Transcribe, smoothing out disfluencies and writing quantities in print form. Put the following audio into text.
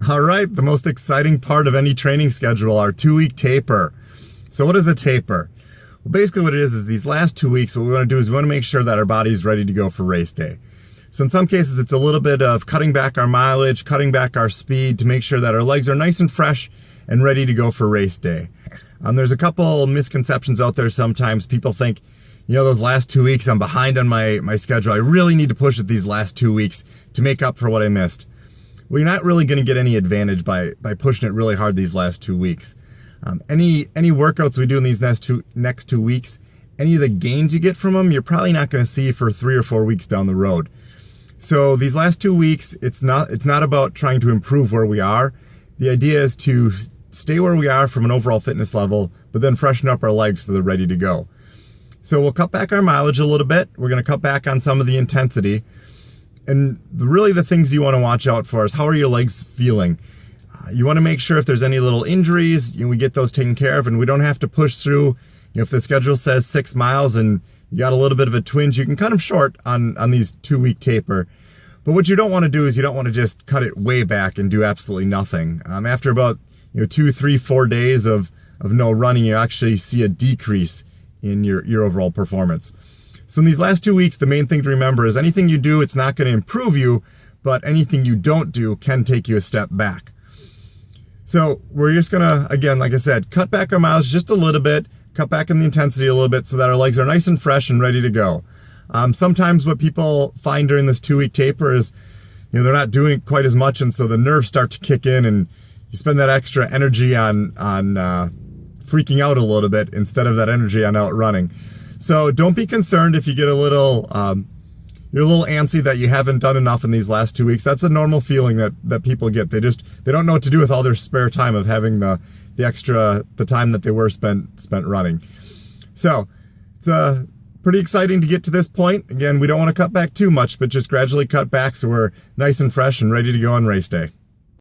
All right, the most exciting part of any training schedule, our 2-week taper. So what is a taper? Well, basically what it is these last 2 weeks, what we want to do is we want to make sure that our body is ready to go for race day. So in some cases, it's a little bit of cutting back our mileage, cutting back our speed to make sure that our legs are nice and fresh and ready to go for race day. There's a couple misconceptions out there sometimes. People think, those last 2 weeks, I'm behind on my schedule. I really need to push it these last 2 weeks to make up for what I missed. Well, you're not really going to get any advantage by pushing it really hard these last 2 weeks. Any workouts we do in these next 2 weeks, any of the gains you get from them, you're probably not going to see for 3 or 4 weeks down the road. So these last 2 weeks, it's not about trying to improve where we are. The idea is to stay where we are from an overall fitness level, but then freshen up our legs so they're ready to go. So we'll cut back our mileage a little bit. We're going to cut back on some of the intensity. And really the things you want to watch out for is how are your legs feeling? You want to make sure if there's any little injuries, we get those taken care of and we don't have to push through. If the schedule says 6 miles and you got a little bit of a twinge, you can cut them short on these 2-week taper. But what you don't want to do is you don't want to just cut it way back and do absolutely nothing. After about 2, 3, 4 days of no running, you actually see a decrease in your overall performance. So in these last 2 weeks, the main thing to remember is anything you do, it's not going to improve you, but anything you don't do can take you a step back. So we're just going to, again, like I said, cut back our mileage just a little bit, cut back in the intensity a little bit so that our legs are nice and fresh and ready to go. Sometimes what people find during this 2-week taper is, they're not doing quite as much, and so the nerves start to kick in and you spend that extra energy on freaking out a little bit instead of that energy on out running. So don't be concerned if you get a little, you're a little antsy that you haven't done enough in these last 2 weeks. That's a normal feeling that people get. They don't know what to do with all their spare time of having the time that they were spent running. So it's pretty exciting to get to this point. Again, we don't want to cut back too much, but just gradually cut back so we're nice and fresh and ready to go on race day.